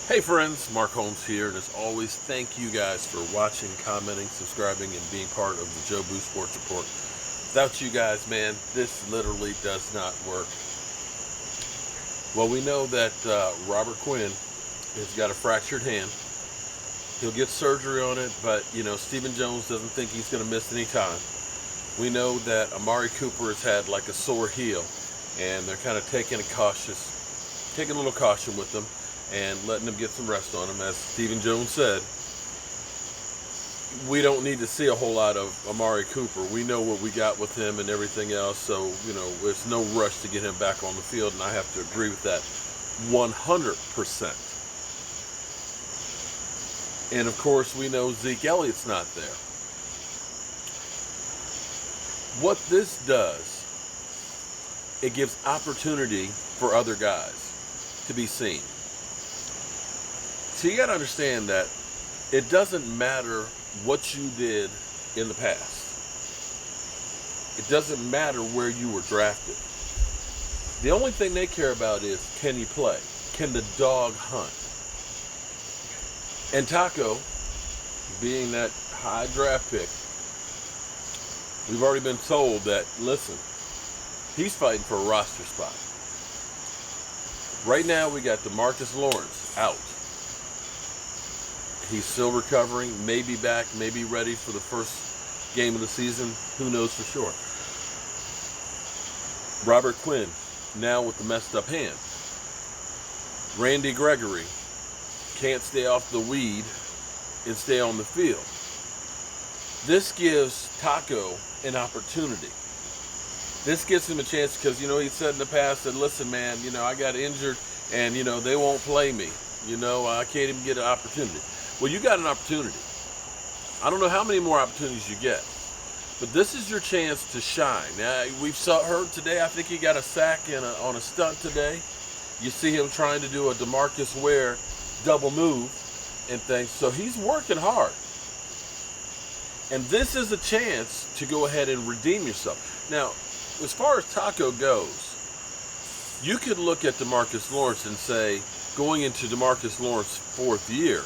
Hey friends, Mark Holmes here, and as always, thank you guys for watching, commenting, subscribing, and being part of the Joe Boo Sports Report. Without you guys, man, this literally does not work. Well, we know that Robert Quinn has got a fractured hand. He'll get surgery on it, but, Stephen Jones doesn't think he's going to miss any time. We know that Amari Cooper has had like a sore heel, and they're kind of taking a little caution with him and letting him get some rest on him. As Stephen Jones said, we don't need to see a whole lot of Amari Cooper. We know what we got with him and everything else, so, there's no rush to get him back on the field, and I have to agree with that 100%. And of course, we know Zeke Elliott's not there. What this does, it gives opportunity for other guys to be seen. So you got to understand that it doesn't matter what you did in the past. It doesn't matter where you were drafted. The only thing they care about is, can you play? Can the dog hunt? And Taco, being that high draft pick, we've already been told that, listen, he's fighting for a roster spot. Right now we got DeMarcus Lawrence out. He's still recovering, maybe back, maybe ready for the first game of the season. Who knows for sure. Robert Quinn, now with the messed up hand. Randy Gregory can't stay off the weed and stay on the field. This gives Taco an opportunity. This gives him a chance because, he said in the past that, listen, man, I got injured and, they won't play me. I can't even get an opportunity. Well, you got an opportunity. I don't know how many more opportunities you get, but this is your chance to shine. Now, we've heard today, I think he got a sack on a stunt today. You see him trying to do a DeMarcus Ware double move and things. So he's working hard. And this is a chance to go ahead and redeem yourself. Now, as far as Taco goes, you could look at DeMarcus Lawrence and say, going into DeMarcus Lawrence's fourth year,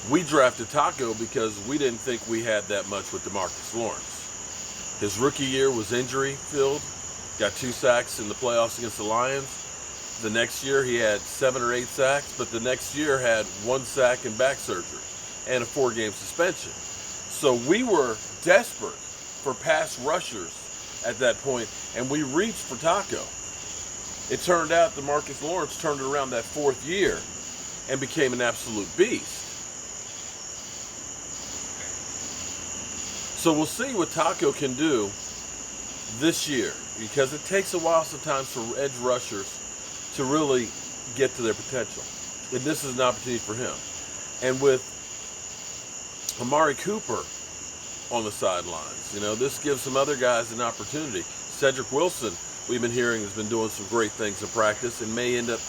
we drafted Taco because we didn't think we had that much with DeMarcus Lawrence. His rookie year was injury-filled, got 2 sacks in the playoffs against the Lions. The next year he had 7 or 8 sacks, but the next year had 1 sack and back surgery and a 4-game suspension. So we were desperate for pass rushers at that point, and we reached for Taco. It turned out DeMarcus Lawrence turned it around that 4th year and became an absolute beast. So we'll see what Taco can do this year, because it takes a while sometimes for edge rushers to really get to their potential. And this is an opportunity for him. And with Amari Cooper on the sidelines, this gives some other guys an opportunity. Cedric Wilson, we've been hearing, has been doing some great things in practice and may end up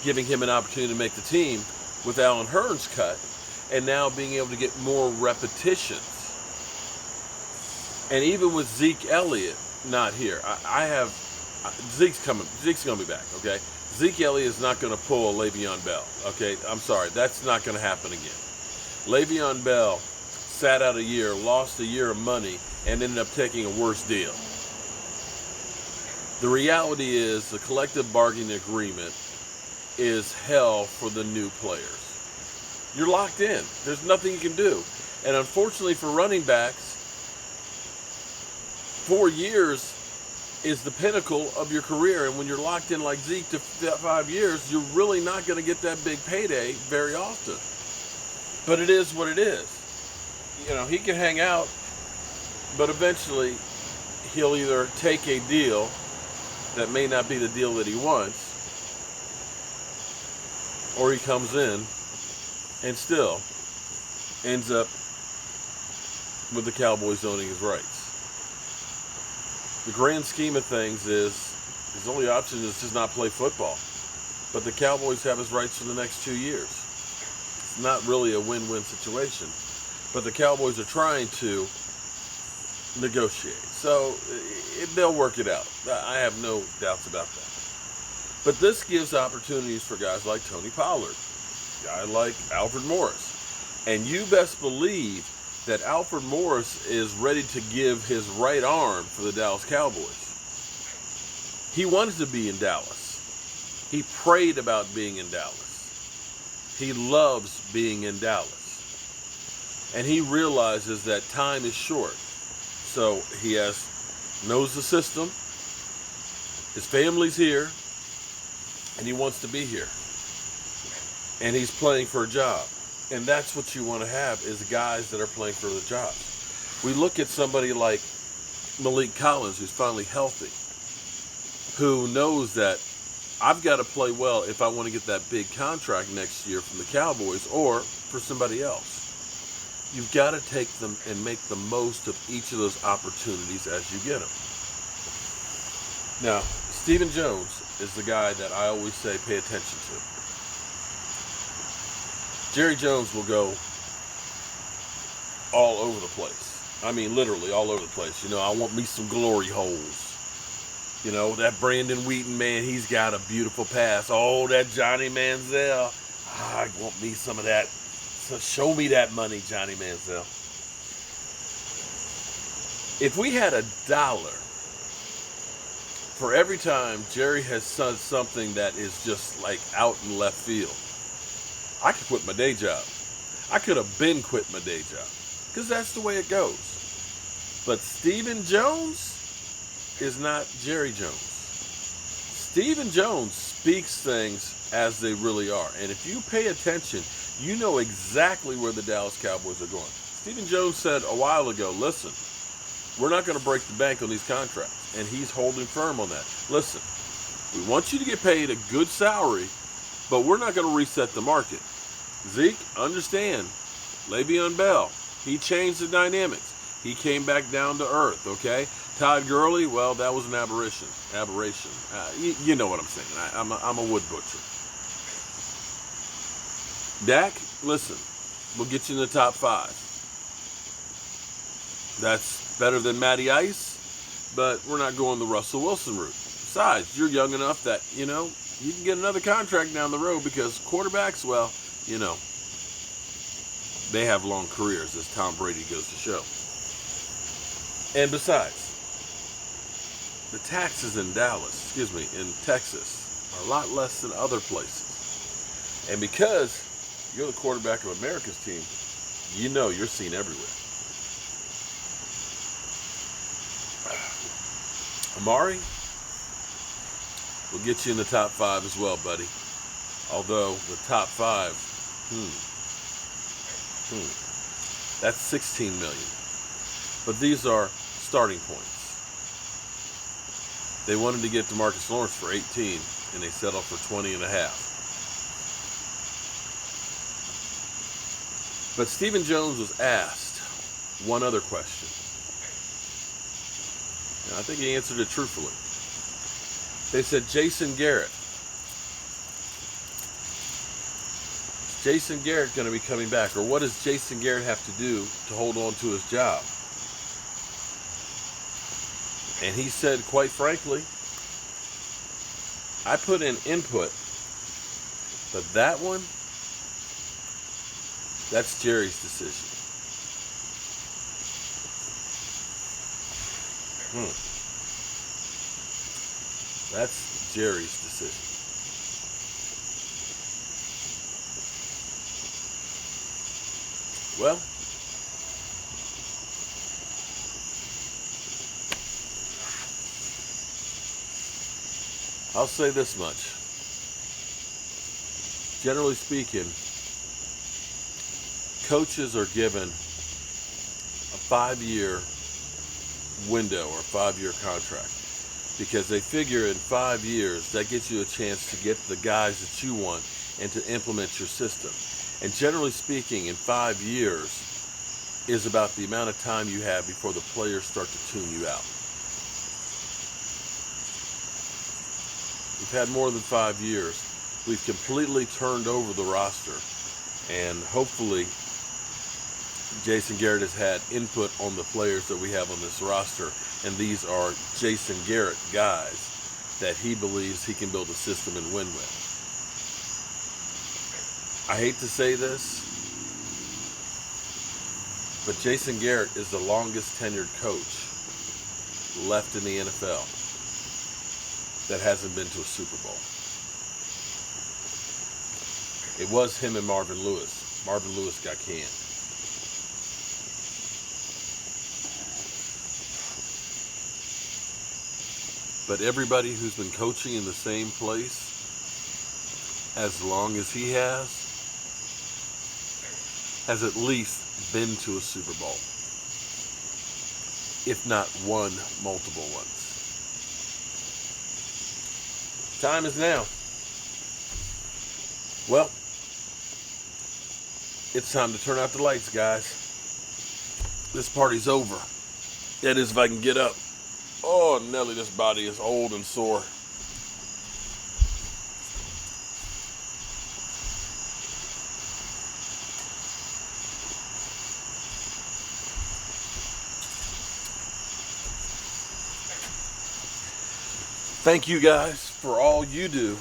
giving him an opportunity to make the team with Allen Hurns cut and now being able to get more repetitions. And even with Zeke Elliott not here, Zeke's going to be back, okay? Zeke Elliott is not going to pull a Le'Veon Bell, okay? I'm sorry, that's not going to happen again. Le'Veon Bell sat out a year, lost a year of money, and ended up taking a worse deal. The reality is the collective bargaining agreement is hell for the new players. You're locked in. There's nothing you can do. And unfortunately for running backs, 4 years is the pinnacle of your career. And when you're locked in like Zeke to 5 years, you're really not going to get that big payday very often. But it is what it is. He can hang out, but eventually he'll either take a deal that may not be the deal that he wants, or he comes in and still ends up with the Cowboys owning his rights. The grand scheme of things is his only option is just not play football. But the Cowboys have his rights for the next 2 years. It's not really a win-win situation. But the Cowboys are trying to negotiate. So they'll work it out. I have no doubts about that. But this gives opportunities for guys like Tony Pollard, guy like Alfred Morris. And you best believe that Alfred Morris is ready to give his right arm for the Dallas Cowboys. He wanted to be in Dallas. He prayed about being in Dallas. He loves being in Dallas. And he realizes that time is short. So he knows the system. His family's here. And he wants to be here. And he's playing for a job. And that's what you want to have, is guys that are playing for the jobs. We look at somebody like Malik Collins, who's finally healthy, who knows that I've got to play well if I want to get that big contract next year from the Cowboys or for somebody else. You've got to take them and make the most of each of those opportunities as you get them. Now, Stephen Jones is the guy that I always say pay attention to. Jerry Jones will go all over the place. I mean, literally all over the place. You know, I want me some glory holes. You know, that Brandon Wheaton, man, he's got a beautiful pass. Oh, that Johnny Manziel. I want me some of that. So show me that money, Johnny Manziel. If we had $1 for every time Jerry has done something that is just like out in left field, I could quit my day job. I could have been quit my day job, because that's the way it goes. But Stephen Jones is not Jerry Jones. Stephen Jones speaks things as they really are. And if you pay attention, you know exactly where the Dallas Cowboys are going. Stephen Jones said a while ago, listen, we're not going to break the bank on these contracts. And he's holding firm on that. Listen, we want you to get paid a good salary, but we're not going to reset the market. Zeke, understand, Le'Veon Bell, he changed the dynamics. He came back down to earth, okay? Todd Gurley, well, that was an aberration. You know what I'm saying. I'm a wood butcher. Dak, listen, we'll get you in the top 5. That's better than Matty Ice, but we're not going the Russell Wilson route. Besides, you're young enough that, you know, you can get another contract down the road, because quarterbacks, well, you know, they have long careers, as Tom Brady goes to show. And besides, the taxes in in Texas, are a lot less than other places. And because you're the quarterback of America's team, you know you're seen everywhere. Amari will get you in the top 5 as well, buddy. Although the top 5, that's $16 million. But these are starting points. They wanted to get DeMarcus Lawrence for 18, and they settled for 20.5. But Stephen Jones was asked one other question. And I think he answered it truthfully. They said, Jason Garrett. Is Jason Garrett going to be coming back? Or what does Jason Garrett have to do to hold on to his job? And he said, quite frankly, I put in input, but that one, that's Jerry's decision. That's Jerry's decision. Well, I'll say this much. Generally speaking, coaches are given a 5-year window or 5-year contract, because they figure in 5 years that gets you a chance to get the guys that you want and to implement your system. And generally speaking, in 5 years is about the amount of time you have before the players start to tune you out. We've had more than 5 years. We've completely turned over the roster, and hopefully Jason Garrett has had input on the players that we have on this roster, and these are Jason Garrett guys that he believes he can build a system and win with. I hate to say this, but Jason Garrett is the longest tenured coach left in the NFL that hasn't been to a Super Bowl. It was him and Marvin Lewis. Marvin Lewis got canned. But everybody who's been coaching in the same place as long as he has at least been to a Super Bowl, if not won multiple ones. Time is now. Well, it's time to turn out the lights, guys. This party's over. That is, if I can get up. Oh, Nelly, this body is old and sore. Thank you guys for all you do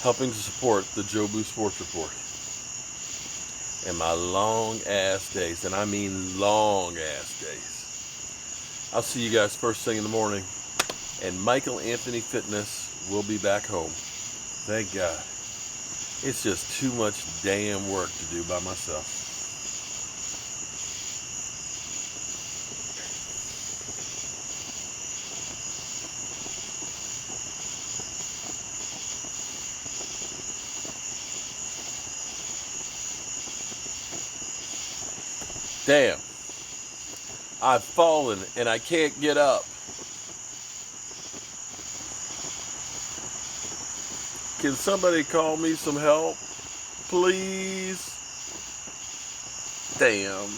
helping to support the Joe Boo Sports Report and my long ass days, and I mean long ass days. I'll see you guys first thing in the morning, and Michael Anthony Fitness will be back home. Thank God. It's just too much damn work to do by myself. Damn. I've fallen and I can't get up. Can somebody call me some help, please? Damn.